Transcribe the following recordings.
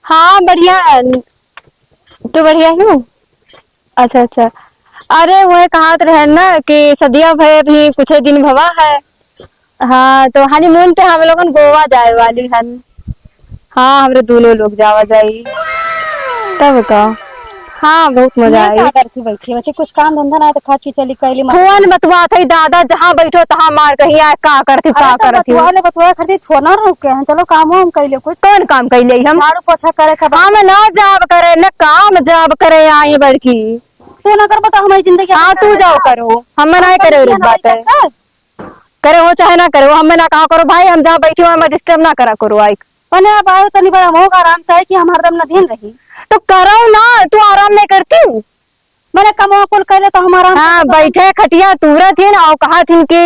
हाँ बढ़िया है। तो बढ़िया हूँ। अच्छा अच्छा। अरे वो कहा रहे ना कि सदिया भाई अभी कुछ दिन भवा है। हाँ तो हनीमून पे हम लोगन गोवा जाए वाली हन। हाँ हमरे दोनों लोग जावा जाई। तब का हाँ बहुत मजा मैं आई। क्या करती बैठी बच्चे कुछ काम धंधा ना तो खाची चली कैली मत। फोन बतवा थे दादा जहाँ बैठो तहाँ मार कही आए का करती का करती। बतवा खरीद फोन रुके हैं चलो काम हम कैले कुछ कौन काम कैले हम झाड़ू पोछा करे का हम ना जाब करे न काम जाब करे आई बड़की। तू ना कर बता हमारी जिंदगी। हाँ तू जाओ करो हम ना करे रुक बात है। करे हो चाहे ना करे हमें ना कहा करो भाई हम जहाँ बैठी हूँ डिस्टर्ब ना करा करो आई। पने अब आयो तनी बड़ा मोह आराम चाहे कि हम हरदम न दिन रही तो करो ना तू आराम नहीं करती। मैंने कमवा कुल करे तो हमारा हाँ बैठे खटिया तुरत थी ना और कहा थी कि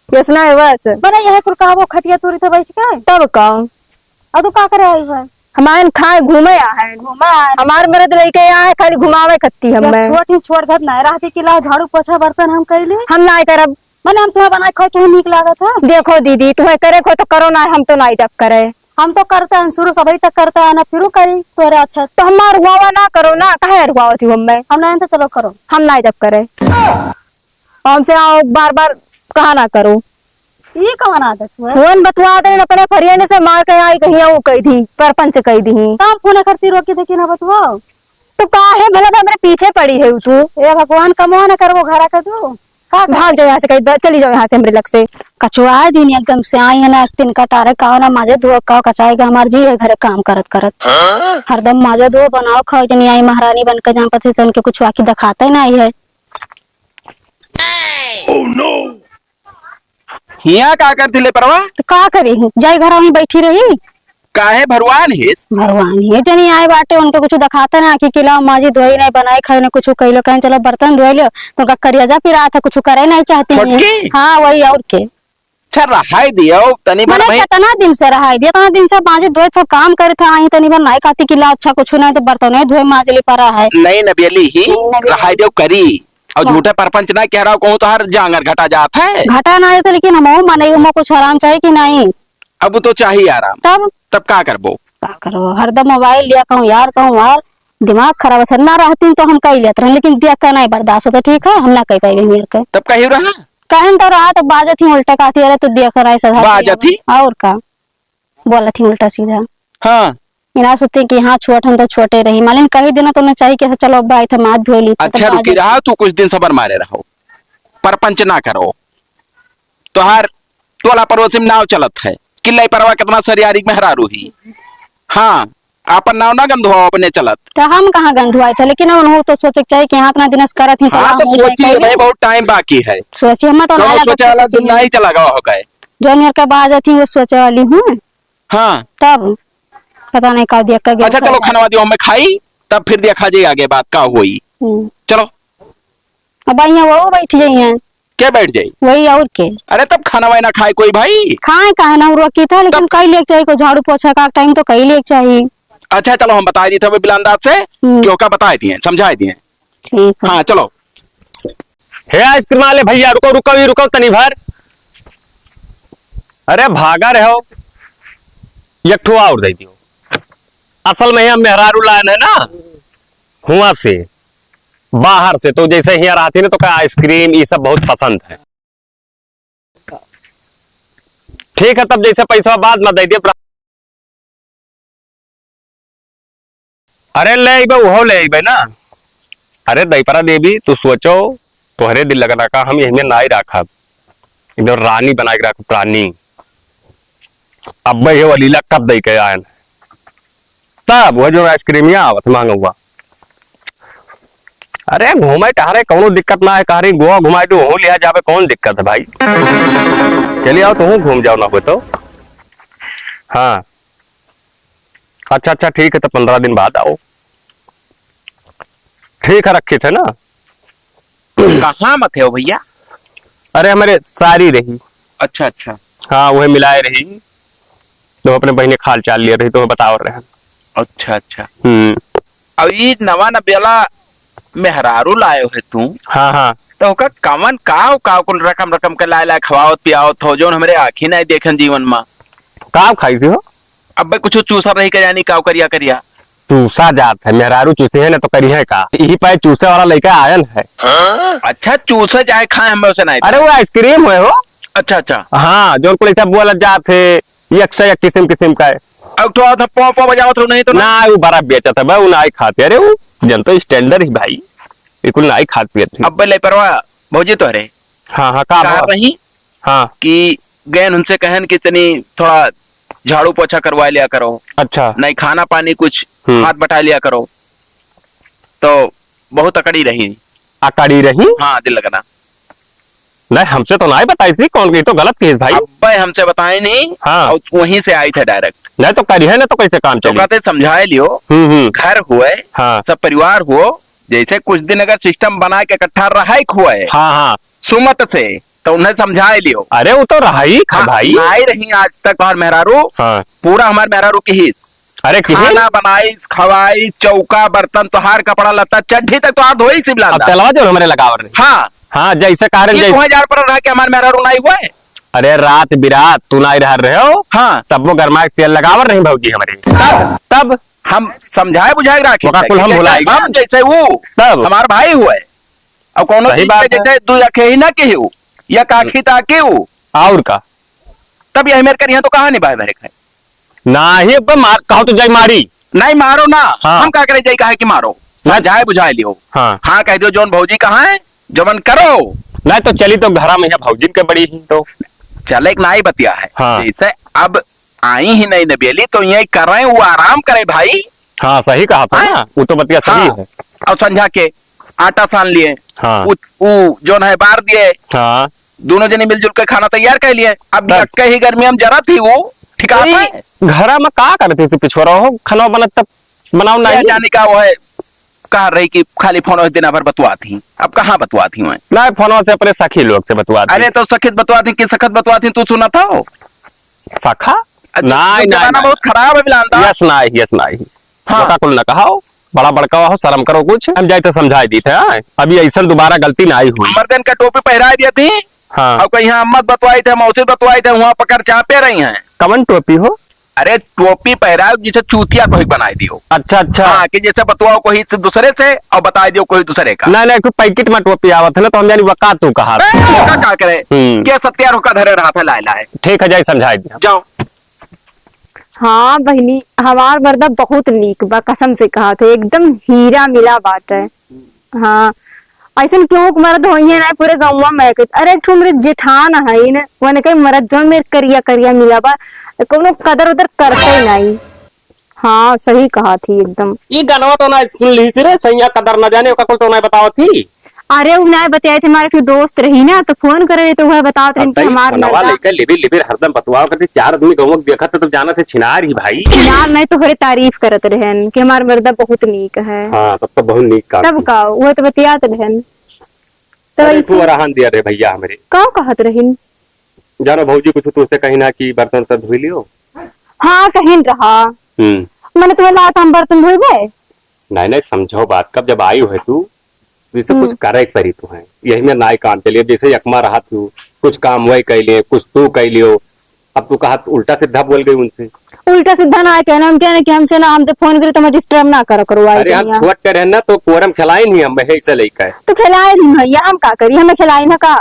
यसना है बस मैंने यह कुल कहा वो खटिया तुरी तो बैठ के तब का अब तू का करे आई है हमारे खाए घूमे आ है घुमा हमारे मरद लेके आए खाली घुमावे खत्ती हमें छोड़ घर ना रहती कि ला झाड़ू पोछा बर्तन हम कैली हम ना करब। मैंने हम तुम्हें बना खाओ तुम्हें नीक लागत है। देखो दीदी तुम्हें करे को तो करो ना हम तो नहीं तक करे। हम तो करते हैं शुरू सभी तक करते हैं ना फिर करी तोरे अच्छा तो हमार हुआ ना करो ना कहे हुआ थी हमें हम नहीं तो चलो करो हम नहीं तक करे हमसे आओ बार बार कहा ना करो। ये कौन आदत हुआ फोन बतवा दे अपने फरियाने से मार के आई कहीं वो कही थी परपंच कही थी काम फोन करती रोकी थे कि ना बतवाओ तो कहा है भला मेरे पीछे पड़ी है तू। ये भगवान कमवा न करवो घर का तू भाग जाओ यहाँ से कहीं चली जाओ यहाँ से मेरे लग से कछुआ दिन एकदम से आई है ना दिन कटारे का ना माजे दो का कचाएगा हमार जी है घर काम करत करत हरदम माजे दो बनाओ खाओ जनी आई महारानी बन के जहाँ पति से उनके कुछ वाकी दिखाता ही नहीं है। oh, no. हिया का करती ले परवा तो का करी जाई घर में बैठी रही काहे भगवान हेस भगवान ये जनी आए बाटे उनको कुछ दिखाता ना कि किला माजी धोई नहीं बनाए खाए ना कुछ कइलो कहीं चलो बर्तन धोई लो तो उनका करियाजा पिरा था कुछ करे नहीं चाहती छोटकी? हाँ वही और के रहाई दियो तनी मैंने भाई कितना दिन से रहाई दिया कितना दिन से माजी धोए सब काम करे था आई तनी बन नहीं कहती किला अच्छा कुछ नहीं तो बर्तन नहीं धोए माजली पड़ा है नहीं नबियली ही नबियली। रहाई दियो करी और झूठे परपंच ना कह रहा हूँ कहूँ तो हर जांगर घटा जाता है घटा ना तो लेकिन हम माने कुछ आराम चाहिए कि नहीं अब तो चाहिए आराम तब का करबो क्या करो हरदम मोबाइल लिया कहूँ यार दिमाग खराब है ना रहती तो हम कही लेते रहे लेकिन देख कर नहीं बर्दाश्त होता ठीक है हम ना कह पाएंगे मेरे के तब कही रहा कहन तो रहा तो बाजत ही उल्टा काती रहे तो देख रहा है बाजत ही और का बोला थी उल्टा सीधा हाँ इना सोचते कि हाँ छोटे तो छोटे रही मालिन कही देना तो मैं चाहिए कि चलो अब आई थे माथ धो ली अच्छा रुकी रहा तू कुछ दिन सबर मारे रहो परपंच ना करो तो हर टोला पड़ोसी में नाव चलत है किले परवा कितना सरियारी में हरारू ही हाँ अपन नाव ना गंध हो अपने चलत तो हम कहाँ गंधुआए थे लेकिन उन्होंने तो सोचे चाहिए कि हाँ अपना दिनस करत ही हाँ तो सोचिए भाई बहुत टाइम बाकी है सोचिए हम तो सोचे वाला दिन नहीं चला गया हो गए जो मेरे के बाद थी वो सोचे वाली हूँ हाँ तब पता नहीं कब देख कर अच्छा चलो खाना दियो हमें खाई तब फिर देखा जाए आगे बात का हुई चलो अब वो बैठ जाइए क्या बैठ जाये वही और के अरे तब खाना वाना खाए कोई भाई खाए कहा ना रोकी था लेकिन कई लेक चाहिए कोई झाड़ू पोछा का टाइम तो कई लेक चाहिए। अच्छा चलो हम बता दिए थे बिलानदार से क्यों का बता दिए समझा दिए ठीक है हाँ चलो हे आइसक्रीम वाले भैया रुको रुको भी रुको तनी भर अरे भागा रहे हो एक ठो और दे दियो असल में हम मेहरारू लाइन है ना हुआ से बाहर से तो जैसे यहाँ आती ना तो क्या आइसक्रीम ये सब बहुत पसंद है ठीक है तब जैसे पैसा बाद में दे दिए अरे ले वो ले ना अरे दईपरा देवी तू सोचो तोहरे दिल लग रखा हम यही में ना ही रखा एकदम रानी बना के रख प्राणी अब ये वलीला कब दे के आयन तब वो जो आइसक्रीम आवत मांगा हुआ अरे घूमे टहरे कौनो दिक्कत ना है कहारी गोवा घुमाए तो हो लिया जावे कौन दिक्कत है भाई चलिए आओ तो घूम जाओ ना हो तो हाँ अच्छा अच्छा ठीक है तो 15 दिन बाद आओ ठीक है रखे थे ना कहाँ मत हो भैया अरे हमारे सारी रही अच्छा अच्छा हाँ वही मिलाए रही तो अपने बहने खाल चाल लिए रही तो मैं बता रहे अच्छा अच्छा अब ये नवा नबेला मेहरारू लायो है तू हाँ हाँ तो का कमन का कुल रकम रकम के लाए लाए खवावत पियावत हो जो हमारे आँखी नहीं देखन जीवन में काम खाई थी हो अब कुछ चूसा रही के जानी काव करिया करिया चूसा जात है, मेहरारू चूसे है ना तो करी है का, यही पाए चूसे वाला लड़का आयन है। अच्छा चूसे चाहे खाए हमें उसे नहीं। अरे वो आइसक्रीम है हो। अच्छा अच्छा। हाँ जो को ऐसा बोला जात है, एक से एक किस्म किस्म का है। अब तो था पौ पौ बजावत नहीं तो ना वो बड़ा बेचा था भाई, वो ना ही खाते। अरे वो जनता स्टैंडर्ड ही भाई, बिल्कुल ना ही खाते पियत। अब ले परवा भौजी तो अरे हाँ हाँ का कह रही हाँ कि गैन उनसे कहन कि तनी थोड़ा झाड़ू पोछा करवा लिया करो, अच्छा नहीं खाना पानी कुछ हाथ बटा लिया करो, तो बहुत अकड़ी रही। अकड़ी रही? हाँ दिल लगना। नहीं हमसे तो नहीं बताई थी, कौन की तो गलत केस भाई। अब हमसे बताए नहीं। हाँ और वहीं से आई थे डायरेक्ट। नहीं तो करी है ना तो कैसे काम तो चले। कहते समझाए लियो, घर हुए हाँ सब परिवार हुओ, जैसे कुछ दिन अगर सिस्टम बना के इकट्ठा रहा हुए हाँ हाँ सुमत से, तो उन्हें समझाए लियो। अरे वो तो रहा ही भाई, आई रही आज तक हमारे मेहरारू। हाँ पूरा हमारे मेहरारू की हित। अरे खाना बनाई खवाई, चौका बर्तन तुहार कपड़ा लत्ता चड्ढी तक तो हाथ धोई सिबला। अब तेलवा जो हमारे लगावर नहीं। हाँ हाँ जैसे कारण जैसे 2000 पर रह के हमारे मेहरारू नहीं हुआ है। अरे रात बिरात तू नहीं रहे हो। हाँ तब वो गरमा के तेल लगावर नहीं भौजी हमारे। तब हम समझाए बुझाए राखे कुल हम भुलाएंगे। हम जैसे वो तब हमारे भाई हुए, अब कोनो सही चीज बात पे है। जैसे दू अखे ही ना केहू या काखी ताके हो, और का तब यही मेरे करिए तो कहाँ नहीं भाई मेरे खाए ना ही मार कहो तो जाई मारी नहीं मारो ना। हाँ। हम क्या करे जाई कहा कि मारो, समझाए बुझाए लियो। हाँ हाँ कह दियो जोन भौजी कहाँ है जो मन करो। नहीं तो चली तो घरा में भौजी के बड़ी ही तो चले एक नाई बतिया है। हाँ। जैसे अब आई ही नहीं नबेली तो यही कर रहे वो आराम करे भाई। हाँ सही कहा था ना, वो तो बतिया सही हाँ। है। और संझा के आटा सान लिए, हाँ जो है बार दिए, हाँ दोनों जने मिलजुल के खाना तैयार कर लिए। अब अक्के ही गर्मी में जरा थी वो ठिकाना है। घरा में का करते थे पिछोरा हो खाना बनत तब बनाओ नहीं जाने का वो है कह रही कि खाली फोन दिन भर बतवाती, अब कहाँ बतवाती मैं ना फोनों से अपने सखी लोग से बतवाती। अरे तो सखित बतवाती कि सखत बतवाती तू सुना था सखा नहीं जमाना बहुत खराब है बिलांदा। यस नहीं यस नहीं हाँ। हाँ कुल न कहो, बड़ा बड़का हो शर्म करो कुछ। हम जाए तो समझाई दी थे। हाँ? अभी ऐसा दोबारा गलती ना आई हुई। मर्दन का टोपी पहरा दिया थी। हाँ अब कहीं अम्मत बतवाई थे मौसी बतवाई थे, वहां पकड़ चापे रही हैं। कवन टोपी हो? अरे टोपी पहरा जिसे चूतिया कोई बनाई दियो। अच्छा अच्छा हाँ कि जैसे बतवाओ कोई दूसरे से और बता दियो कोई दूसरे का। नहीं नहीं पैकेट में टोपी आवत है ना तो हम जानी वका तू कहा क्या करे क्या सत्या रुका धरे रहा था लाए लाए। ठीक है जाए समझाई दिया जाओ। हाँ बहनी हमार मर्दा बहुत नीक बा, कसम से कहा थे एकदम हीरा मिला बात है। हाँ ऐसा क्यों मर्द हो ना पूरे गाँव में। अरे एक मेरे जेठान है ना वो कहीं मर्द जो मेरे करिया करिया मिला बा, कोनो कदर उदर करते ही नहीं। हाँ सही कहा थी एकदम। ये गाना तो ना सुन ली सी रे, सैया कदर न जाने कुल तो ना बताओ थी। अरे उन्हें बताए थे हमारे दोस्त रही ना तो फोन करे तो वह बताते रहे कि हमारे लेकर लिबिर लिबिर हरदम बतवाओ करते। 4 आदमी गाँव देखा तो जाना थे छिनार ही भाई। यार नहीं तो हरे तारीफ करत रहन कि हमार मर्दा बहुत नीक है। हाँ तब तो बहुत नीक काम। तब का वो तो बतियात रहन तू रहन दिया रे भैया हमारे का कहत रहिन। जानो भौजी कुछ तुझसे कहीं ना कि बर्तन सब धोई लियो। हाँ कहीं रहा मैंने तुम्हें ला हम बर्तन धोबे। नहीं नहीं समझो बात, कब जब आई है तू जैसे कुछ करे परी तू है यही में नाई काम चलिए। जैसे यकमा रहा तू कुछ काम वही कह लिए कुछ तू कह लियो। अब तू कहा उल्टा सीधा बोल गई उनसे। उल्टा सीधा ना कहना हम कहना कि हमसे ना हमसे फोन करे तो मैं डिस्टर्ब ना करो करवाए। अरे हम छोट के रहना तो कोरम खिलाए नहीं हम ऐसे लेकर तो खिलाए नहीं भैया हम का करिए हमें खिलाए ना का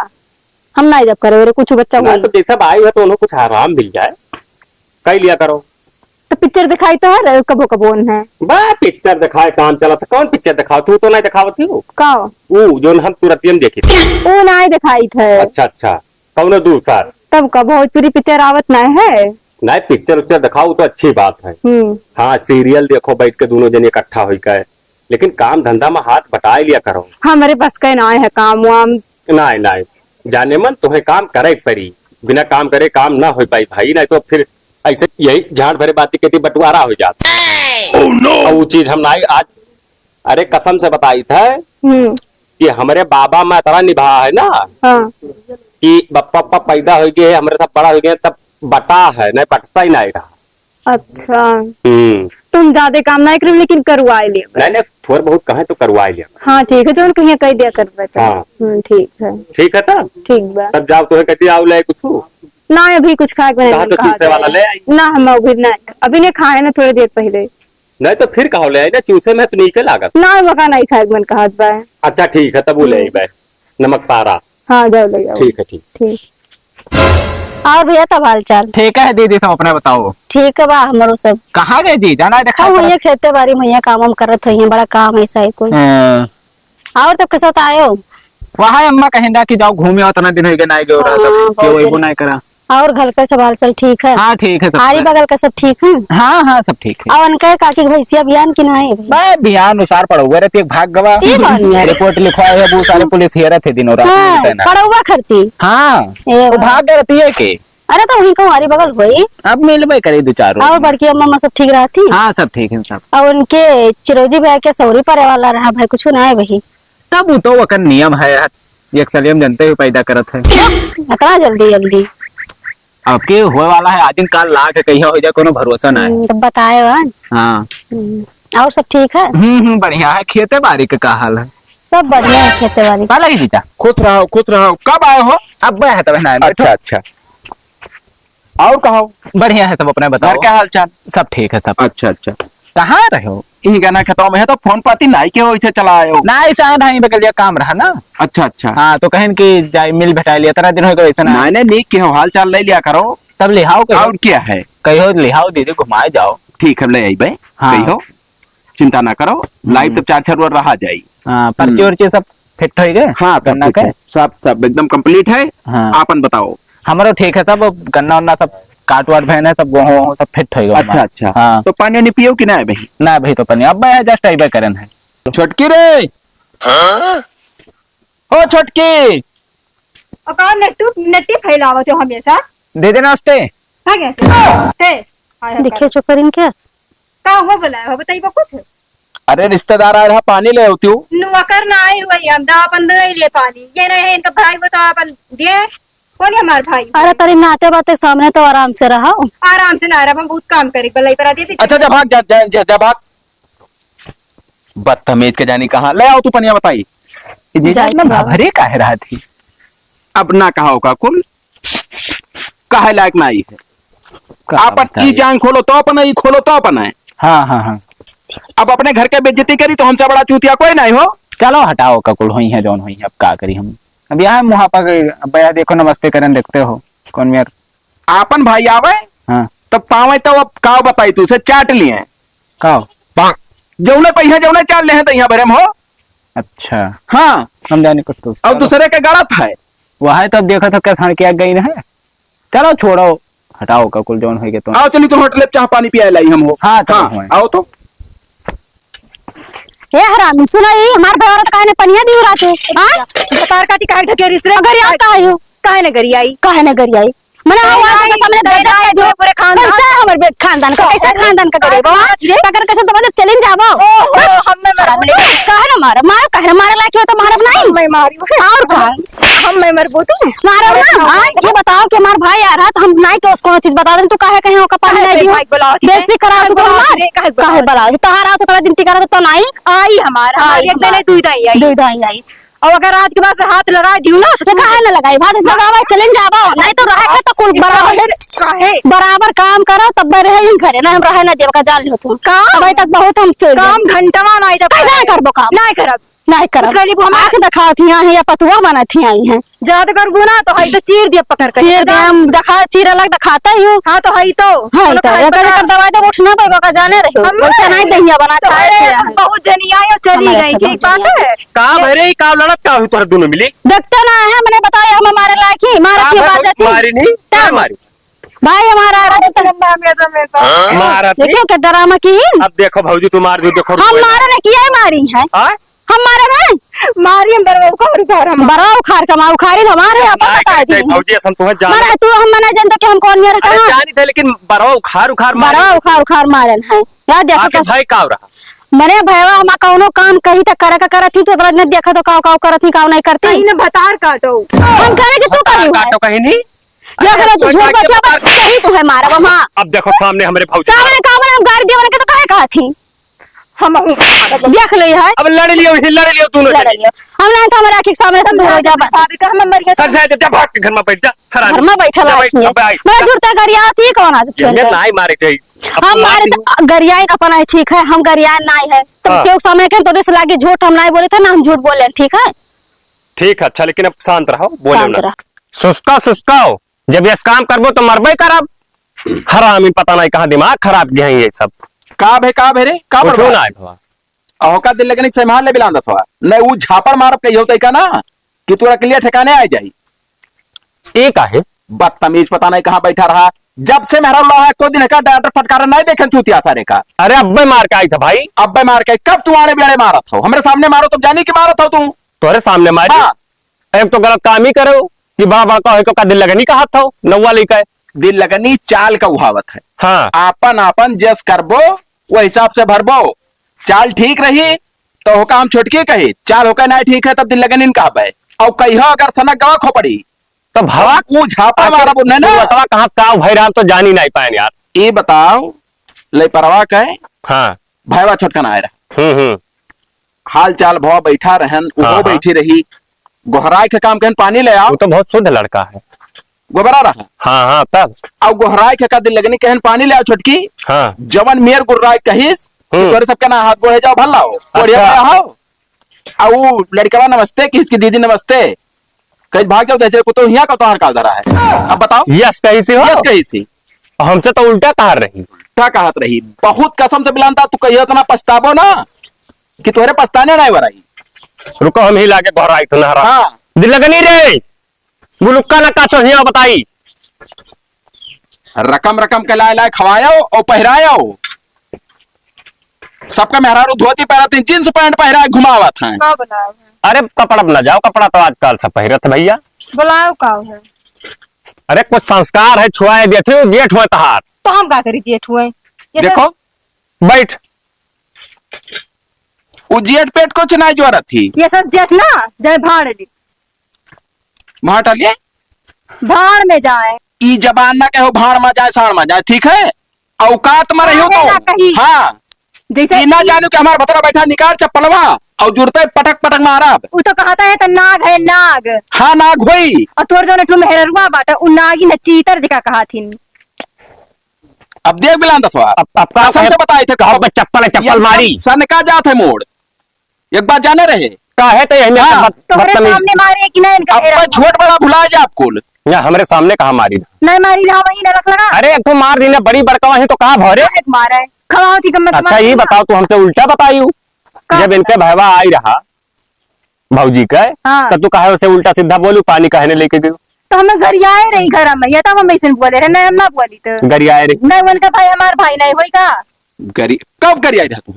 हम ना जब करो कुछ बच्चा ना तो जैसा आई है तो उन्हें कुछ आराम मिल जाए कह लिया करो। तो पिक्चर दिखाई तो है कबो कबो है बा पिक्चर दिखाए काम चला था। कौन पिक्चर दिखाओ तू तो नहीं दिखावत थी का वो जो हम तुरंत देखी थी। वो ना दिखाई थे। अच्छा अच्छा कौन दूसरा तब का भोजपुरी पिक्चर आवत ना है। नहीं पिक्चर उच्चर दिखाओ तो अच्छी बात है। हाँ सीरियल देखो बैठ के दोनों जने इकट्ठा हो गए, लेकिन काम धंधा में हाथ बटा लिया करो। हमारे बस का ना है काम वाम। नहीं नहीं जाने मन तुम्हें काम करे पड़ी, बिना काम करे काम ना हो पाई भाई। नहीं तो फिर ऐसे यही झाड़ भरे बातें कहती बंटवारा हो जाता। oh, no! और वो चीज हम नहीं आज अरे कसम से बताई था कि हमारे बाबा में इतना निभा है ना। हाँ। कि बप्पा पैदा हो गए हमारे साथ बड़ा हो गया तब बटा है नहीं बटता ही नहीं रहा। अच्छा तुम ज्यादा काम नहीं करो लेकिन करवाए ले। नहीं थोड़ा बहुत कहे तो करवा लिया। हाँ ठीक है तो कहीं कह दिया कर। हाँ ठीक है तब ठीक बा तब जाओ तो कहती आओ ले कुछ ना अभी कुछ खा के तो चीज से वाला ले आई। ना हम अभी नहीं खाए ना थोड़ी देर पहले। नहीं तो फिर कहो ले आई ना, चूसे में तो नीचे लागत। ना मका नहीं खाए मन का हाथ बा। अच्छा ठीक है, तब वो ले आई बे, नमक पारा। हाँ जाओ ले जाओ। ठीक है ठीक। ठीक। और भैया तब हाल चाल ठीक है दीदी, सब अपना बताओ। ठीक है बा हमरो सब। कहाँ गए जी, जाना है देखा हम भैया खेते बाड़ी में काम हम करत हुई बड़ा काम ऐसा है कोई। और तब के साथ आयो वहाँ अम्मा कहेंदा कि जाओ घूमे, उतना दिन हो गए नहीं गए रहा, हाँ, तब क्यों वो नहीं करा। और घर का सब हाल चाल ठीक है? हाँ ठीक है सब। आरी बगल का सब ठीक है? हाँ हाँ सब ठीक है। और उनके काकी के भैंसिया बियान की नहीं है? मैं बिहार अनुसार पढ़ा रहती, एक भाग गवा ई बानी है। रिपोर्ट लिखवाए है, बहुत सारे पुलिस हेरा थे दिनों रात हाँ, तैनात। पड़ौवा खरती। हाँ ए वो भाग गए रहती है के। अरे तो वही को हमारी बगल हुई। अब मिलवे करे दो चार और बड़की अम्मा सब ठीक रहती? हाँ सब ठीक है सब। और उनके चिरोजी भैया के सौरी परे वाला रहा भाई कुछ ना है वही? तब वो तो वकर नियम है, एक सलियम जनते हुए पैदा करत है। इतना जल्दी जल्दी अब के हुए वाला है, आज दिन काल ला के कहिया हो जाए, कोनो भरोसा ना है। तो बताए वन। हाँ और सब ठीक है? बढ़िया है। खेते बाड़ी का हाल है? सब बढ़िया है खेती वाली। का लगी जीजा? खुश रहो खुश रहो। कब आए हो? अब है तब ना। अच्छा अच्छा, और कहो? बढ़िया है सब, अपने बताओ। घर का हाल चाल? सब ठीक है सब। अच्छा अच्छा। कहाँ रहे हो? यही गाना खतम है तो फोन पाती नहीं के हो, इसे चलाए हो? ना ऐसा ढाई बगलिया काम रहा ना। अच्छा अच्छा। हाँ तो कहें कि जाए मिल बैठा लिया, तेरा दिन हो गया ऐसा ना। नहीं नहीं के हो, हाल चाल ले लिया करो। तब लिहाओ और क्या है, कहो लिहाओ दीदी घुमाए जाओ। ठीक है ले आई भाई। हाँ। कहो चिंता ना करो, लाइव तो 4-4 रहा जाई। हाँ पर्ची वर्ची सब फिट हो गए? हाँ गन्ना के सब सब एकदम कंप्लीट है। हाँ आपन बताओ। हमारा ठीक है सब, गन्ना वन्ना सब काट वाट भैन है सब, गेहूं सब फिट हो गया। अच्छा अच्छा। हाँ तो पानी नहीं पियो कि ना भाई? ना भाई तो पानी अब मैं जस्ट आई करन है। छोटकी रे, ओ छोटकी, और कौन नेटी फैलावत हो हमेशा? दे देना उसते। हाँ कैसे? देखिए चुप करें क्या? का हो बोला हो बताइए कुछ? अरे रिश्तेदार आ रहा, पानी ले होती हूँ। नुकर ना आई हुई हम दा अपन दे ले पानी ये नहीं है इनका भाई बता अपन दे। कौन है हमारे भाई? अरे तेरे नाते बाते सामने तो आराम से रहा। आराम से ना रहा, हम बहुत काम करे बल्लाई पर आती। अच्छा जा भाग, जा भाग। बदतमीज के जानी कहाँ ले आओ तू पनिया बताई। भरे काहे रहा थी? अब ना कहा होगा कुल काहे लायक ना आई है। आपन ई जान खोलो तो अपन, ई खोलो तो अपन है। हाँ हाँ हाँ। अब अपने घर के बेइज्जती करी तो हमसे बड़ा चूतिया कोई नहीं हो। चलो हटाओ ककुल हुई है जौन हुई है, अब का करी हम। अब यहाँ मुहा पर भैया देखो नमस्ते करन देखते हो कौन मेर आपन भाई आवे हाँ तो पावे तो अब का बताई तू से चाट लिए का जौने पैसा जौने चाल ले हैं तो यहाँ भरे हो। अच्छा हाँ हम जाने कुछ तो और दूसरे के गलत है वह है, तब देखो तो क्या सड़ के गई है। चलो छोड़ो हटाओ ककुल जौन हुई तो। आओ चली तो होटल चाह पानी पिया लाई हम हो। हाँ हाँ आओ तो। ए हरामी सुनाई हमार भैया तो काहे ने पनिया दी उराते? हां बकार का काहे ढकेरी से अगर यार काहे हो काहे न करी आई? काहे न करी आई? मने आवाज के सामने बेइज्जत कर दो पूरे खानदान। कैसा है हमर खानदान का? कैसा खानदान का करे बाबा? पकड़ कैसे तो मतलब चैलेंज जाबो। हम में मरा काहे न मार मार काहे न मारे लायक हो तो मारब नहीं? मैं मारी और का हम में मरबो तू मारब ना। हां ये बताओ कि हमार भाई आ रहा तो हम नहीं तो उसको चीज बता दे, तू काहे कहे हो कपाल नहीं दी? बेइज्जती करा तू मार काहे बड़ा तोहारा तो गिनती करा तो नहीं आई हमारा एक दिन तू ही आई। दे दाई आई और अगर आज के बाद से हाथ लगा दियो ना तो काहे न लगाई? भात से लगावा चैलेंज जाबो नहीं तो रहे के तो कुल बराबर काम करो तब रहे ही करे ना। हम रहे ना देव का जान लो तू काम अभी तक बहुत हम से काम घंटा नहीं तक कैसे करबो काम? नहीं करब नहीं करब हम आंख दिखा थी यहाँ या पतुआ बना थी आई हैं ज्यादा करबो ना तो हई तो चीर दिया पकड़ कर चीर दे हम दिखा चीर अलग दिखाता ही हूँ। हाँ तो हई तो हाँ तो अगर दवाई तो उठना पड़ेगा का जाने रहे हो वैसे नहीं दहिया बना खाए बहुत जनी आई और चली गई ठीक बात है। का भरे का लड़त का हुई तोहर दोनों मिली? देखते ना है मैंने बताया हम हमारे लायक ही मारा की बात जाती मारी नहीं क्या मारी? भाई हमारा आ रहा मारा थी। देखो क्या ड्रामा की अब देखो भौजी तुम मार दो देखो हम मारे ने किया मारी है हम मारे में मारी हम बड़ा उखाड़ का उखाड़ी हमारे यहाँ पर बता दी भौजी ऐसा तुम्हें जान मारा तू हम मना जानते कि हम कौन मेरे अरे कहाँ जानी थे लेकिन बड़ा उखाड़ बड़ा उखाड़ मारन है यार आपके देखो भाई का रहा मरे भैया हम कौनो काम कही तक करे का करत थी तो बाद में देखा तो काव करत थी काव नहीं करती कहीं न भतार काटो हम करे कि तू करी काटो कहीं नहीं ये करे तू झूठ बतिया बस सही तू है मारा वहां अब देखो सामने हमारे भौजी सामने काम हम गाड़ी देवन के तो काहे कहा थी हम देख ले है अब लड़ लियो तू लड़ लियो हम नहीं तो हमारे आँख के सामने सब धो जा बस भाभी का हम मर सर जा जा भाग के घर में बैठ जा घर में बैठा जा, बैठी है अब आई। मैं जुड़ता गरिया थी कौन आज ये नहीं मारे थे हम मारे तो गरियाई का पना है ठीक है हम गरिया नहीं है तुम हाँ। क्यों समय के तो लागे झूठ हम नहीं बोले थे ना हम झूठ बोले ठीक है ठीक है अच्छा लेकिन अब शांत रहो बोले शांत ना रह। सुस्काओ जब ये काम करबो तो मरबे करब हरामी पता नहीं कहाँ दिमाग खराब गया है ये सब का रे का कुछ बड़वा? ना है भवा अहोका दिल लगने के संभाल ले बिलांदा थवा नहीं वो झापड़ मारब कही होते का ना कि तोरा के लिए ठिकाने आ जाई ये का है बदतमीज पता नहीं कहाँ बैठा रहा जब से मेरा लोहा को दिन का डॉक्टर फटकारा नहीं देखे चूतिया सारे का अरे अब्बे मार के आई था भाई अब मार के कब तू आने बेड़े मारा था हमारे सामने मारो तुम जानी कि मारा था तू तोरे सामने मारी हाँ। एक तो गलत काम ही करो कि बाबा का दिल लगनी का हाथ था नौवा लेकर दिल लगनी चाल का उहावत है हाँ आपन आपन जस करबो वो हिसाब से भरबो चाल ठीक रही तो होका हम छुटकी कही चाल होका नहीं ठीक है तब दिल लगन इनका है और कही अगर सनक गवा खो पड़ी तो भवा वो झापा मारा बुन्ने ना बतावा कहाँ से का भाई राम तो जान ही नहीं पाए यार ये बताओ ले परवा कहे हाँ भैवा छोटकन आए रहा हम्म हाल चाल भवा बैठा रहन वो हाँ। बैठी रही गोहराई के काम कहन पानी ले आओ वो तो बहुत शुद्ध लड़का है गोबरा रहा हाँ हाँ तब और गोहराई के का दिल लगनी कहन पानी ले आओ छोटकी हाँ जवन मेर गुर्राई कहिस तोरे सबके ना हाथ गोहे जाओ भल्ला हो बढ़िया अच्छा। आओ और वो लड़कवा नमस्ते कि इसकी दीदी नमस्ते कहीं भाग जाओ जैसे तो हिया का तोहर का धरा है अब बताओ यस कहीं से हो यस कही सी हमसे तो उल्टा कहा रही क्या कहत रही बहुत कसम से बिलानता तू कहियो इतना पछताबो ना कि तोहरे पछताने नहीं वराई रुको हम ही लाके घर आई तो नहरा हाँ दिल लगनी रे बुलुक्का ना का चाहिए बताई रकम रकम के लाए लाए खवायो और पहरायो सबका मेहरारू धोती पहराते जींस पैंट पहराए घुमावा था का बुलाओ है अरे कपड़ा बना जाओ कपड़ा तो आजकल सब पहिरत भैया बुलाओ का है अरे कुछ संस्कार है छुआए देते जेठ हुए तहार तो हम का करी जेठ हुए ये सब- देखो बैठ उजियट पेट को चुनाई जोरत थी ये सब जेठ ना जाए भाड़ ली वहां टलिए भाड़ में जाए ई जबान ना कहो भाड़ में जाए साड़ में जाए ठीक है औकात में रहियो अरे ना तो कही। हाँ जैसे ई ना जानू कि हमारा भतरा बैठा निकाल चप्पलवा और जुड़ते पटक पटक मारब वो तो कहता है तो नाग है नाग हाँ नाग होई और तोर जो नेटू मेहररुआ बाटा उ नागी न चीतर दिखा कहा थी अब देख बिलान दसवा अब का कसम से बताए थे कहो चप्पल मारी सन का जात है मोड़ एक बार जाने रहे का है तो यही हाँ, तोहरे सामने मारे कि नहीं इनका अब मेहररुआ? छोट बड़ा भुला जा आपको या हमारे सामने कहा मारी नहीं मारी रहा वही न रख लगा अरे एक तो मार दी ना बड़ी बड़का वही तो कहा भरे एक मारा है खवाओ थी कम अच्छा ये बताओ तू हमसे उल्टा बतायू का? जब इनके भैया आई रहा भौजी का हाँ। तो तू कहे उसे उल्टा सीधा बोलू पानी कहने लेके गयो तो हमें घर आए रही घर में या तब हम ऐसे बोले रहे नहीं हम ना बोली तो गरियाए रे नहीं उनका भाई हमार भाई नहीं होई का गरी कब करी आई तू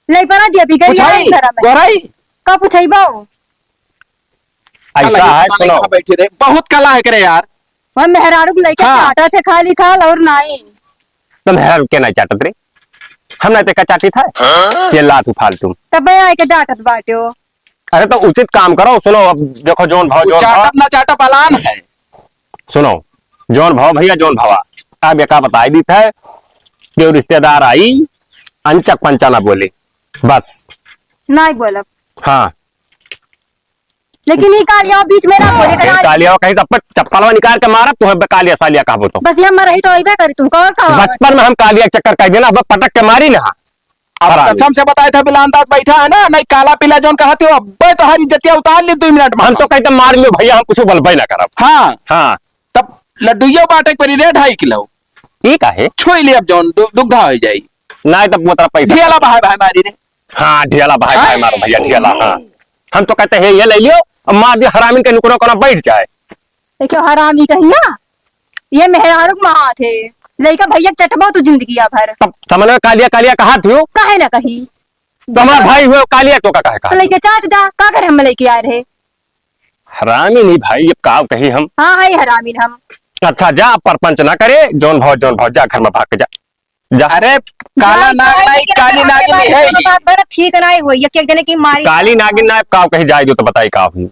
नहीं पड़ा दिया भी गई पुछाई घर में गोराई का पूछाई बाऊ ऐसा है सुनो बैठे रहे बहुत कला है करे यार वह मेहरारू को लेके हाँ। आटा से खाली खाल और नहीं तो मेहरा के नहीं चाटत रे हम नहीं तेका चाटी था चिल्ला तू फालतू तब आए के डांटत बाटियो अरे तो उचित काम करो सुनो अब देखो जोन भाव जोन भाव चाटप ना चाटप अलान है सुनो जोन भाव भैया जोन भावा अब एका बताई दी था कि वो रिश्तेदार आई अंचक पंचा ना बोले बस नहीं बोलब हाँ लेकिन ये कालिया बीच में ना बोले फिर कालिया कहीं सब चप्पलवा निकाल के मारा तुम्हें कालिया सालिया कहा तो बस ये मर रही तो अइबे करी तुम कौन का बचपन में हम कालिया चक्कर कह देना अब पटक के मारी ना अब हरामी। कसम से बताया था बिलानदास बैठा है ना नहीं काला पीला जोन कहते हो अब तो हरी जतिया उतार ली 2 मिनट में हम तो कहते मार लियो भैया हम कुछ बलबई ना करब हाँ हाँ तब लड्डूयो बाटे पर 2.5 किलो ठीक है छोई ले अब जोन दुग्धा हो जाई नहीं तो वो तेरा पैसा ढियाला भाई भाई मारी रे हाँ ढियाला भाई हाँ। भाई मारो भैया ढियाला हाँ हम तो कहते हैं ये ले लियो अब मार दिया हरामी के नुकरा कोना बैठ जाए देखो हरामी कहिया ये मेहरारू के महा थे लइका भैया चटबो तू जिंदगी भर तब समझ में कालिया कालिया कहा थी काहे ना कही तो हमारा भाई हुए कालिया तो का तो कहा लइके चाट दा का करे हम लेके आए रहे हरामी नहीं भाई ये काव कही हम हाँ है हरामी हम अच्छा जा परपंच ना करे जोन भाव जा घर में भाग के जा जा अरे काला नाग नहीं काली नागिनी है ये। बात बड़ा ठीक नहीं हुई एक जने की मारी काली नागिन ना काव कहीं जाए जो तो बताई काव हुई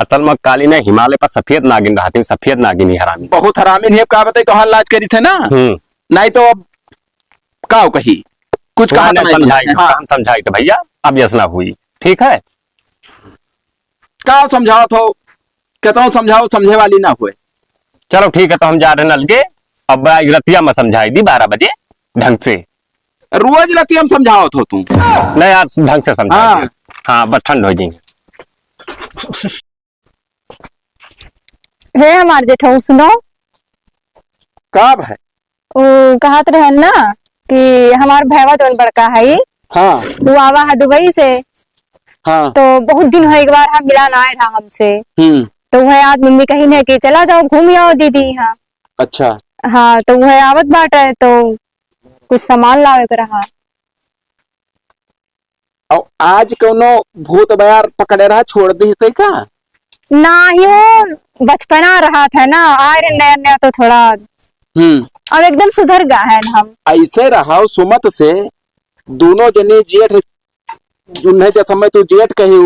असल में काली ने हिमालय पर सफेद नागिन रहती सफेद नागिन ही हरामी बहुत हरामी नहीं कहा बताई तो हाल लाज करी थे ना नहीं तो अब काव कही कुछ कहा समझाई हाँ हम समझाई तो भैया अब यस ना हुई ठीक है का समझाओ तो कितना समझाओ समझे वाली ना हुए। चलो ठीक है, तो हम जा रहे नल के। अब रतिया में समझाई दी 12 बजे ढंग से। रोज रतिया में समझाओ तो तू। नहीं यार, ढंग से समझा। हाँ। हाँ, बस ठंड हो जाएंगे। हे हमारे जेठऊ सुनो, कब है? वो कहत रहे ना कि हमार भैया जोन बड़का है हाँ वो आवा है दुबई से, हाँ। तो बहुत दिन हो एक बार हम मिलान आए रहा हमसे। तो वह आज मम्मी कही ने कि चला जाओ घूम आओ दीदी। हाँ अच्छा। हाँ, तो वह आवत बाटे तो कुछ सामान लावे के रहा। और आज कोनो भूत बयार पकड़े रहा छोड़ दी थे का? ना ही वो बचपना रहा था ना, आए रहे नया नया तो थोड़ा अब एकदम सुधर गया है हम। ऐसे रहा सुमत से दोनों जने जेठ, उन्हें जो समय तू जेठ कही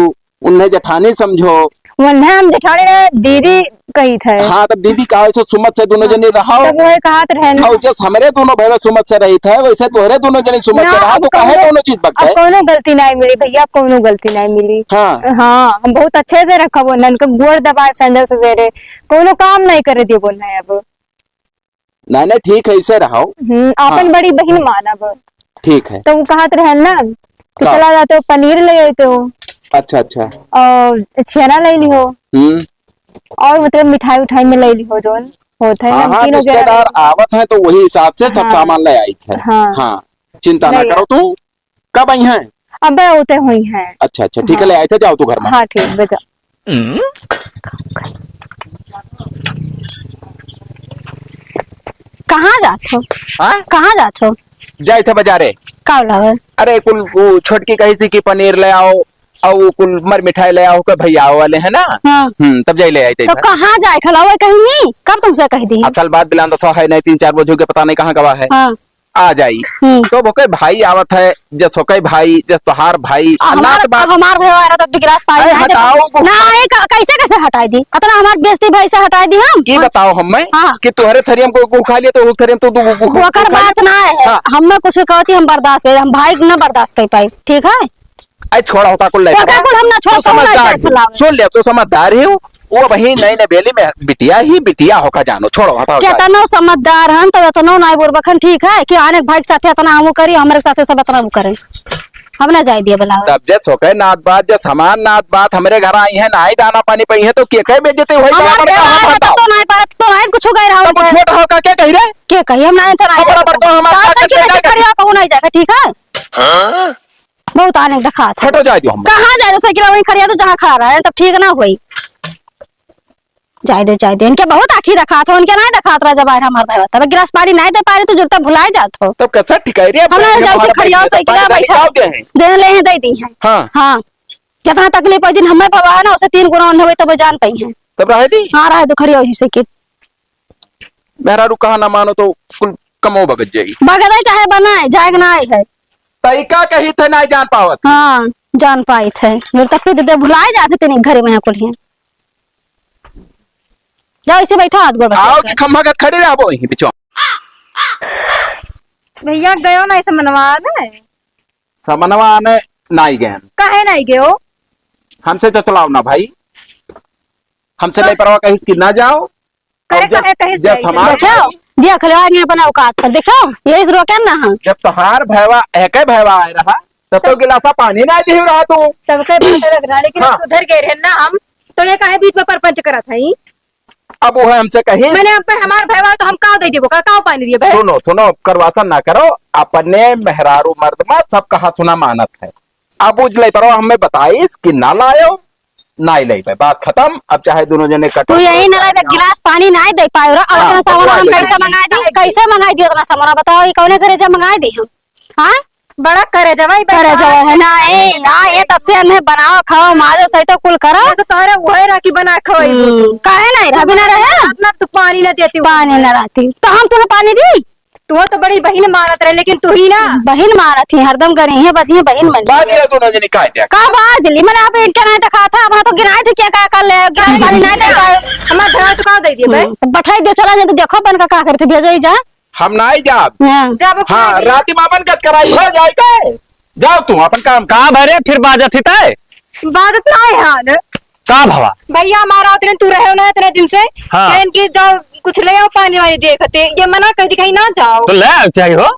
उन्हें जेठानी समझो। उन्हें हम जेठानी ने दीदी कही थे। हाँ, तब दीदी कहा ऐसे सुमत से दोनों जने रहा। तब वो कहत रहे ना, और जैसे हमारे दोनों भैया सुमत से रही थे वैसे तोहरे दोनों जने सुमत ना, से रहा, अब तो काहे दोनों चीज बक अब गए? कोनो गलती नहीं मिली भैया, अब कोनो गलती नहीं मिली। हाँ हाँ, हम बहुत अच्छे से रखा वो नन का गोड़ दबाए संजय सवेरे, कोनो काम नहीं करे दियो बोलना है अब। नहीं नहीं ठीक है, ऐसे रहो। आपन बड़ी बहन मानब। ठीक है। तो वो कहत रहे ना कि का? चला जाते हो पनीर ले आते हो अच्छा अच्छा। और छेना ले लिहो और मतलब मिठाई उठाई में ले लिहो जोन होता है हाँ हाँ, नमकीन वगैरह ले रिश्तेदार लिहो। आवत है तो वही हिसाब से सब हाँ। सामान ले आई थे। हाँ। हाँ, चिंता ना ले करो। तू कब आई है? अब होते हुई हैं। अच्छा अच्छा ठीक है, ले आए थे, जाओ तू घर में। हाँ ठीक बजा। कहाँ जात हो? हाँ? कहाँ जात हो? जाए थे बाजारे। का लावे? अरे कुल वो छोटकी कही थी कि पनीर ले आओ और वो कुल मर मिठाई ले आओ के भैया वाले है ना। हाँ। तब जाए ले आई थे। तो कहाँ जाए खिलावे कहीं नहीं? कब तुमसे कह दी? असल बात बिलान तो है नहीं, 3-4 बजे के पता नहीं कहाँ गवा है। हाँ। आ जाई तो भोके भाई आवत है, जस होके भाई जस तोहार भाई हमार बात हमार व्यवहार तो गिलास पानी अरे नहीं दे- हटाओ। ना ये कैसे कैसे हटाई दी? अतना हमार बेइज्जती भाई से हटाई दी हम? ये बताओ हमें हाँ। कि तुम्हारे थरियम को खा लिया तो वो थरियम तो ओकर बात ना है। हाँ। हमें कुछ कहती हम बर्दाश्त कर, हम भाई न बर्दाश्त कर पाई। ठीक है? आई छोड़ा होता कुल ओकर कुल हम ना छोड़ तो समझदार सुन ले, तो समझदार है वो वही नई नवेली में बिटिया ही बिटिया होका जानो, छोड़ो हटाओ। केतनो समझदार हन तो एतनो नहीं बोलबखन। ठीक है कि आने भाई के साथे इतना हम करी, हमारे साथे सब इतना वो करें। हम ना जाए दिए बुलावे। तब जस होके नात बात जस समान नात बात हमारे घर आई है ना ही दाना पानी पई है तो के कहे बेइज्जती होई हमार व्यवहार है तो नहीं परत तो नहीं कुछ गए रहा तो छोटा होका क्या कह रहे? के कही हम नहीं था हमारा बड़का हमारा ताकत ले जाएगा। खड़िया कहू नहीं जाएगा। ठीक है? बहुत आने दिखा था। हटो जाए दो हम। कहाँ जाए दो? साइकिल वहीं खड़िया तो जहाँ खड़ा रहा है तब ठीक ना हुई। जाए दे इनके बहुत आखिर रखा था, उनके नहीं दिखा था जब आए हमारे भाई तब गिलास पानी नहीं दे पा रहे तो जुड़ता भुलाए जात हो। तब कैसा ठिकाई रही है? हमने जैसे खड़िया साइकिल बैठा दे ले हैं दे दी है। हाँ हाँ, जितना तकलीफ है दिन हमें पवा है ना उसे 3 गुना हुए तब जान पाई है। तब रहे दी हाँ रहा है तो खड़िया उसी साइकिल मेरा रू कहा ना मानो तो कुल कमो भगत जाई। बगदाई चाहे बनाए जाएगा ना है। तरीका कही थे ना जान पावत। हाँ जान पाई थे मेरे तक फिर दे भुलाए जाते तेरे घर में कुल है। जाओ इसे बैठा हाथ गोड़ आओ कि खम्मा का खड़े रहो यहीं बिचो। भैया गयो ना ऐसे मनवा दे समनवा आने नाई गए कहे नहीं गयो। हमसे तो चलाओ ना भाई, हमसे नहीं परवाह कहीं कि ना जाओ। करे और जब- कहे कहीं जब समाज देखो दिया खिलवाएंगे अपना औकात पर। देखो यही से रोके ना हम। जब तोहार भैवा एक भैवा आए रहा तब तो गिलासा पानी ना दी रहा तू। तब के बात रख रहा, लेकिन हाँ। सुधर गए रहे ना हम, तो ये काहे बीच में परपंच करा था ही? अब वो है हमसे कही मैंने अब पर हमार भैया तो हम काव दे दियो का काव पानी दिए भाई। सुनो सुनो करवासन ना करो, अपने मेहरारू मर्द में सब कहा सुना मानत है। अब उजले पर हमें बताइस कि ना लायो ना ही ले बात खत्म। अब चाहे दोनों जने कटो तू यही ना गिलास पानी नहीं दे पाए और हाँ, अपना सामान हम तो कैसे मंगाए दी? कैसे मंगाई दी उतना सामान बताओ? ये कौन करे जब मंगाए दी हम? हाँ बड़ा करे जवाई करे जब है ना ये तब से हमें बनाओ खाओ मारो सही तो कुल करो। तो तोहरे वही राखी बना खोई काहे नहीं रह बिना रहे अपना तू पानी न देती पानी न रहती तो हम तुम्हें पानी दी? तू तो बड़ी बहन मानत रहे, लेकिन तू ही ना बहन मारा थी हरदम करी है बस ये बहन बन बाजी है दोनों जने का दिया। का बाजली मैंने आप इनके नहीं दिखा था अपना तो गिराए थे क्या कर ले गिराए पानी नहीं दे पाए। हमार भैया तो काव दे दिए भाई। बैठाई दे चला तो देखो बन का क्या करते भेजो ही जा। हम ना ही जाब। जब हाँ राती मापन कट कराई हो जाएगा। जाओ तू अपन काम कहाँ भरे फिर बाजा थी तय? बात ना है हाल का भवा भैया हमारा उतने तू रहे हो ना इतने दिन से। हाँ। कहें कि जाओ कुछ ले आओ पानी वानी देखते, ये मना कर दिखाई ना जाओ। तो ले चाहिए हो।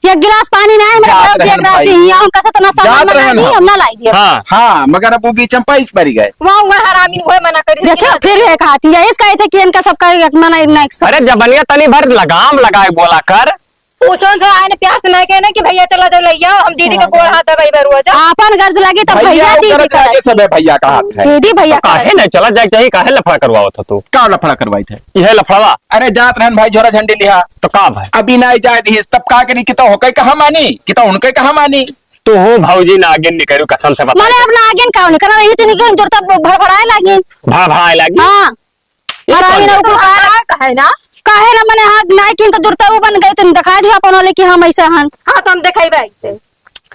एक गिलास पानी ना है मेरे जात पास, रहन एक गिलास भाई। ही हम कैसे तो ना सामान जात मंगा रहन दी हम। हम ना लाई दिए। हाँ हाँ मगर अब वो बीच में पैच पड़ गए। वहाँ हरामी वो मना कर देखो फिर एक हाथी है इसका थे कि इनका सबका एक मना एक अरे जबनिया तनी भर लगाम लगाए बोला कर। पूछो से आए ने प्यार से ना कहना कि भैया चला जाओ ले आओ, हम दीदी का गोड़ हाथ दबाई बरुआ जा। आपन गर्ज लगी तब भैया भैया दीदी उधर जाके सब है, भैया का हाथ है। दीदी भैया का काहे नहीं चला जाए चाहिए, काहे लफड़ा करवाओ था तू। का लफड़ा करवाई थे? यह लफड़वा अरे जात रहन भाई झोरा झंडी लिहा तो का भाई अभी ना जाए दी तब का करी कि तो होके कहा मानी कि तो उनके कहा मानी। तू हो भौजी नागिन निकलू कसम से बता। माने अपना आगे का नहीं करा रही थी निकल जोर तब भड़भड़ाए लगी। भाई लगी हां हरामी ना ऊपर है ना काहे ना मने हाथ नाई किन तो जुड़ता वो बन गए तुम दिखा दिया अपन वाले कि हम ऐसा हन हाँ तो हम दिखाई भाई से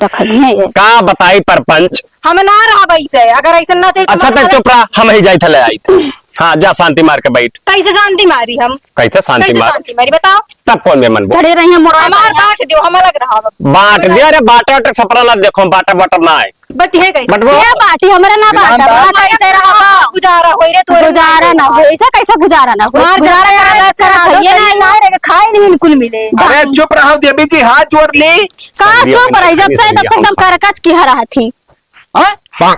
रखल है ये। का बताई परपंच। हम ना रहा भाई से, अगर ऐसा ना थे तो अच्छा तक चुप रहा, हम ही जाए थे ले आई थे। हाँ जा शांति मार के बैठ। कैसे शांति मारी हम? कैसे शांति कैसे मार शांति मारी बताओ? तब कौन में मन चढ़े रही है मोरा हमार बांट दियो, हम अलग रहा। बांट दिया रे बाटा वाटर सपरा ना देखो बाटा वाटर ना आए बट है कैसे बट वो ये बाटी हमरा ना बाटा ईमानदार। बाटा कैसे रहा गुजारा होई रे तो गुजारा ना हो ऐसा कैसा गुजारा ना हो मार गुजारा गुजारा करा ये ना ना खाए नहीं बिल्कुल मिले। अरे चुप रहो देवी जी, हाथ जोड़ ली। का क्यों पर जब से तब से एकदम करकच की हरा थी। हाँ?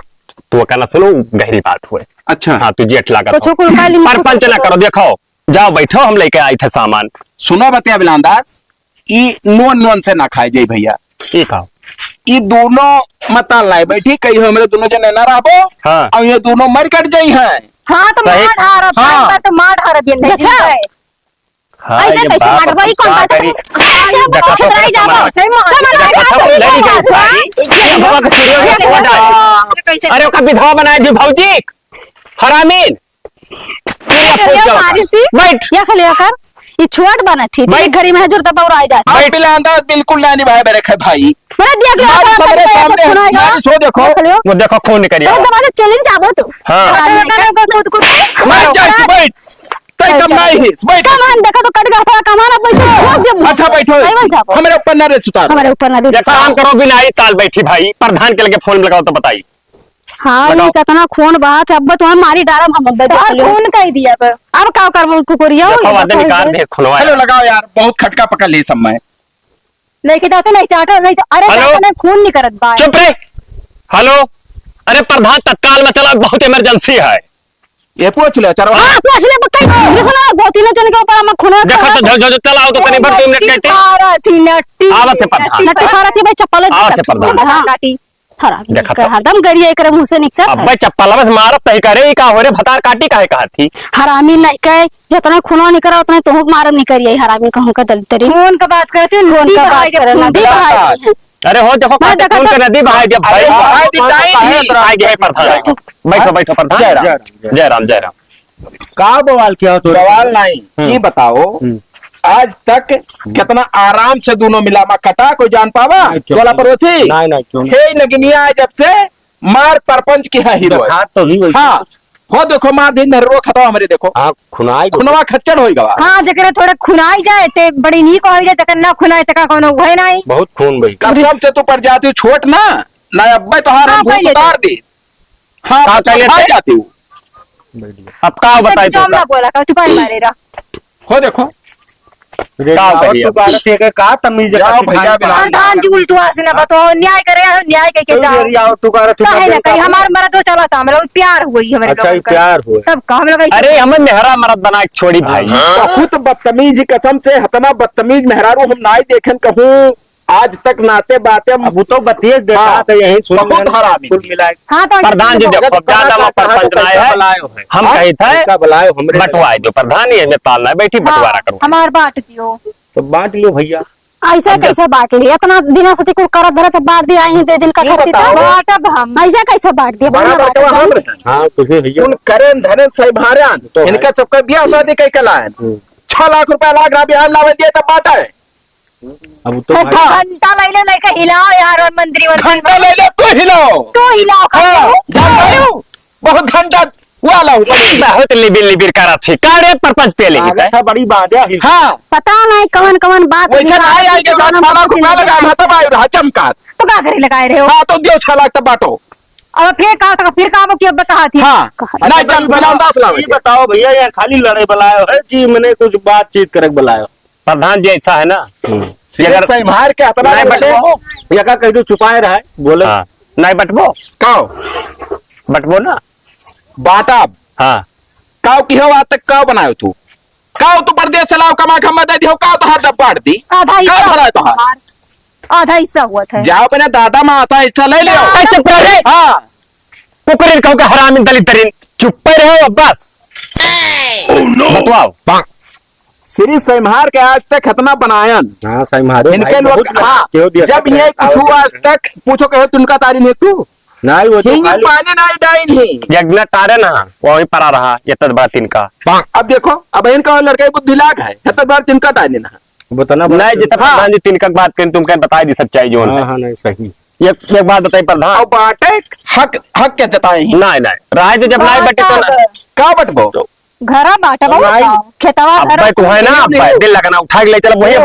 तू कहना सुनो गहरी बात हुए। अच्छा हाँ तू जेठ लगा कुछ कुल खाली परपंच ना करो, देखो जाओ बैठो हम लेके आए थे सामान। सुनो बतिया बिलांदास, ई नोन नोन से ना खाए जाई भैया। ठीक है ई दोनों मता लाई बैठी कही हमरे दोनों जने ना रहबो। हाँ। और ये दोनों मर कट जाई हैं। हाँ तो सही। मार ढारा हाँ। भाई तो मार ढारा बिन नहीं देखा? जिंदा है। हाँ, ऐसे ये कैसे बाप मार भाई कौन क्या बात करी? है देखा तो छतराई कैसा जाबो मारा? सही मार देखा तो लड़ी गई सारी। ये बाबा का चिड़िया ने छोड़ डाली। कैसे अरे ओका विधवा बनाए दी भौजी हरामीन। मारी सी बैठ या खले कर ये छोट बना थी भाई। घरी में जुड़ तब और आ जाए अब बिलांदास बिल्कुल ना निभाए मेरे खे भाई। मेरा देख लो हमारे सामने सामने हमारी सो देखो। वो देखो खून निकल तो दबा चलिन जाबो तू हाँ बैठ जा तू, बैठ तय कम नहीं है बैठ। कमान देखो तो कट गया था कमान अब पैसे छोड़ दे अच्छा बैठो हमरे ऊपर ना रे सुतार। हमारे ऊपर ना दे ये काम करो बिनाई ताल बैठी भाई, प्रधान के लगे फोन लगाओ तो बताई। हां ये कितना खून बात है अब तो हम मारी डारम हम अब खून कह दिया अब का कर कुकुरिया देखो वादे निकाल दे खुलवा। हेलो लगाओ यार, बहुत खटका पकड़ ली सब में। लेके जाते नहीं चाटो नहीं तो अरे हेलो? जाते नहीं खून नहीं करत बाय। चुप रे। हेलो अरे प्रधान तत्काल में चला, बहुत इमरजेंसी है। ये पूछ लो चलो। हां पूछ ले बक्का ये सुना बहुत ही जन के ऊपर हम खून देखो तो झल झल चलाओ तो तनी भर 2 मिनट कहते थी नट्टी आवत है प्रधान। नटी सारा थी भाई चप्पल आवत है प्रधान। काटी हरा देखा तो। हरदम गरिया एक मुंह से निकसा अब भाई चप्पल बस मारत तही करे का हो रे भतार काटी काहे कहा थी। हरामी नहीं कहे जितना खूनो नहीं करा उतना तुहक मारम नहीं करिए हरामी कहूं का दल तेरी खून का बात करते हैं खून का बात करे नदी बहाई अरे हो देखो मैं काटे देखा खून तो- के नदी बहाई जब भाई अरे बहाई दी ताई थी। आ गया है प्रधान। बैठो बैठो प्रधान। जय राम। जय राम जय राम। का बवाल किया तो सवाल नहीं ये बताओ आज तक कितना आराम से दोनों मिलामा कटा कोई जान पावा बोला पड़ोसी नहीं हे नगिनिया जब से मार परपंच की है हीरो है। हाथ तो भी वही हाँ हो देखो मार दिन नरो खतवा हमारे देखो हाँ खुनाई खुनवा खच्चर होई गवा। हाँ जकरा थोड़ा खुनाई जाए ते बड़ी नीक हो जाए तक ना खुनाई तक कोनो भय नहीं। बहुत खून बही कसम से तू पर जाती छोट ना ना अब्बे तो हार हाँ, हम भूत पहले उतार दी। हाँ हाँ, तो पहले खा से- जाती हूँ। अब का बताई तो ना बोला का चुपाई मारे रा हो देखो का करिए का तमीज जाओ भैया बिना प्रधान जी उल्टवा से ना बताओ न्याय करे न्याय के जाओ काहे ना कहीं हमार मरद तो चला था हमरा प्यार हुई हमारे अच्छा ये लोगन का। प्यार हुआ तब का हम लोग अरे हमें मेहरा मरद बना के छोड़ी भाई। बहुत बदतमीज कसम से हतना बदतमीज मेहरारू हम नाई देखन कहूँ आज तक नाते बाते अब वो तो बतिए देखा हाँ, था यही सुन बहुत हरामी। कुल मिला हाँ तो प्रधान जी देखो ज्यादा में परपंच बनाए है हम कही थे बुलाए हमरे बंटवाए दो प्रधान ये में ताल ना बैठी बंटवारा करो। हमार बांट दियो तो बांट लियो भैया ऐसे कैसे बांट लिया इतना दिनों से कुल करत धरत बांट दिया ही दे दिन का ये करती बताओ। था बांटब हम ऐसे कैसे बांट दिया बड़ा बढ़िया बड़का हम बांट रहे हाँ तुझे भैया उन करें धने सही भार्यान तो है। इनका सबका ब्याह शादी कई कलाएं 6 लाख रुपया लाख रहा बिहार लावे दिए तब बांटा है। अब तो घंटा ले नहीं का हिलाओ यार और मंत्री घंटा ले ले तू हिलो तो हिलाओ हाँ, जान रही हूँ, बहुत घंटा वाला हूँ बहुत लिबिर लिबिर करा थी कारे परपंच पे लेगी आगे था बड़ी बात है हाँ पता नहीं कवन कवन बात वैसे आई आई के बाद 6 लाख रुपया लगा हता भाई चमका तो का करे लगाए रहे हो हाँ तो दियो 6 लाख तब बांटो अब फिर कहा था फिर कहा कि अब बता थी हाँ नहीं चल बिना अंदाज लावे ये बताओ भैया यहाँ खाली लड़े बुलायो है कि मैंने कुछ बातचीत करे बुलायो। प्रधान जी ऐसा है ना सिर्फ संभार के अतना नहीं बटबो या का कह दो छुपाए रहा है बोले। हाँ नहीं बटबो काओ बटबो ना बाटा हाँ काओ की हो आज तक काओ बनायो तू काओ तू परदेश चलाओ कमा खमा दे दियो काओ तो हाथ दब बांट दी आधा हिस्सा काओ भरा तो हुआ हाथ था। आधा हिस्सा हुआ था। जाओ अपने दादा माँ आता हिस्सा ले लियो चुप रहो रे हाँ कुकरीन कहो के हरामी दलित तरीन चुप पे रहो अब बस बतवाओ श्री संहार के आज तक खतना बनायन हाँ सही मारे इनके लोग हाँ जब ये कुछ हुआ आज तक पूछो कहो तुनका तारी नहीं तू नहीं वो तो हिंग खाली पानी नहीं डाइन ही यज्ञ तारे ना वही पड़ा रहा ये तद बड़ा तिनका अब देखो अब इनका लड़के बुद्धि लाग है छत्तर बार तिनका टाइने ना बताना नहीं जितना हाँ। प्रधान जी तिनका बात करें तुम क्या बताई दी सच्चाई जो हाँ है हाँ नहीं सही एक बात बताई प्रधान और बाटे हक हक क्या जताए ही नहीं नहीं राय तो जब नहीं बटे तो ना का बटबो घरा बाटा बाबा खेतवा अब घर भाई तू है ना अब भाई दिल लगाना उठा के ले चल वही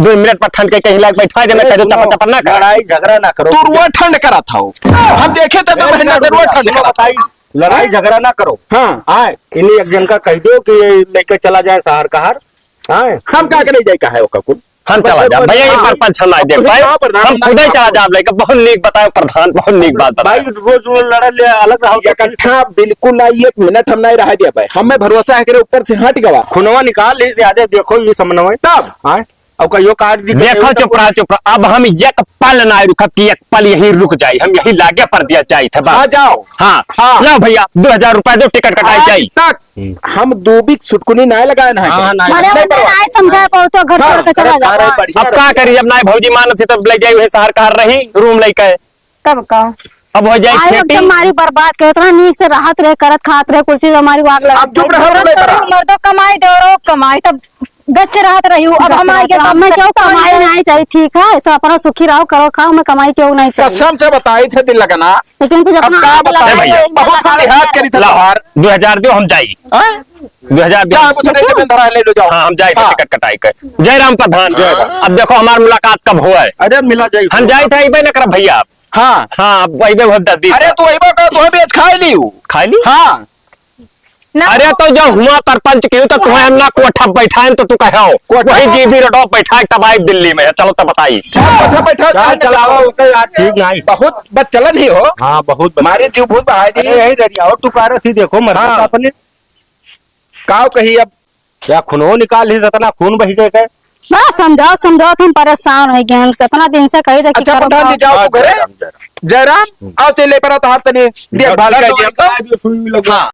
2 मिनट पर ठंड के कहीं लाग बैठा देना कह दो चपा चपा ना कर लड़ाई झगड़ा ना करो। तू वो ठंड करा था हम देखे थे तो महीना से वो ठंड करा था बताई लड़ाई झगड़ा ना करो। हाँ हाँ इन्हीं एक जन का कह दो कि लेकर चला जाए शहर कहार। हाँ हम का के नहीं जाए का है वो कुल हम चला जा भैया ये परपंच हम नहीं देख पाए हम खुद ही चला जा लेकर बहुत नीक बताओ प्रधान बहुत नीक बात भाई बताओ रोज रोज लड़े अलग रहो इकट्ठा बिल्कुल नहीं 1 मिनट हम नहीं रह दिया भाई हमें भरोसा है कि ऊपर से हट गवा खुनवा निकाल ली ज्यादा देखो ये समन्वय तब हाँ अब कहियो काट दी देखो चुप रहा अब हम एक पल ना रुक कि एक पल यही रुक जाए हम यही लागे पर दिया चाहिए था आ बस जाओ हाँ हाँ। लो भैया 2000 रुपए दो टिकट कटाई आज चाहिए तक हम दूबी छुटकुनी नहीं लगाए ना हाँ, नहीं। अरे नहीं उन्हें परवाह। नहीं समझा पाओ तो घर छोड़ के चला जा। अब क्या करी जब ना भौजी मानत थी तब ले जाई शहर कार रही रूम लेके तब का अब हो जाए आए खेती अब हमारी बर्बाद के उतना नीक से राहत रहे करत खात रहे कुर्सी हमारी वाग लगा अब चुप रहो नहीं पड़ा मर्दों कमाई डोरो कमाई तब गच्च रहत रही हूँ अब हमारे हमें क्यों कमाई नहीं चाहिए ठीक है सब अपना सुखी रहो करो खाओ मैं कमाई क्यों नहीं चाहिए कसम से बताई थे दिल लगाना लेकिन तू अब अपना का आग बताए लगाए भैया एक बहुत बार लिहाज करी था बाहर 2000 दो हम जाई 2000 दो क्या कुछ नहीं के धरा ले लो जाओ हाँ हम जाए हाँ। टिकट कटाई कर जय राम प्रधान अब देखो हमारी मुलाकात कब हुआ है अरे मिला जाए हम जाए थे अबे न कर भैया हाँ हाँ वही बहुत दर्दी अरे तू अइबो का तू बेच खाई ली खा ली हाँ अरे तो जब हुआ सरपंच क्यों तो तुम्हें हम ना कोठा बैठाए तो तू कहो वही जीबी रोडो बैठा तब आई दिल्ली में चलो तब बताई बैठा बैठा चाल चलाओ तो यार ठीक नहीं बहुत बचलन ही हो हाँ बहुत हमारे जीव भूत बहाई दी अरे यही दरिया और तू कार सी देखो मरा हाँ। अपने काव कही अब क्या खूनो निकाल ली इतना खून बही गए बस समझाओ समझाओ तुम परेशान हो गए हम इतना दिन से कही रहे कि अच्छा करो, प्रधान जी करो। जाओ तू घरे जयराम आओ चले पर तो हाथ तनी देखभाल कर दिया हाँ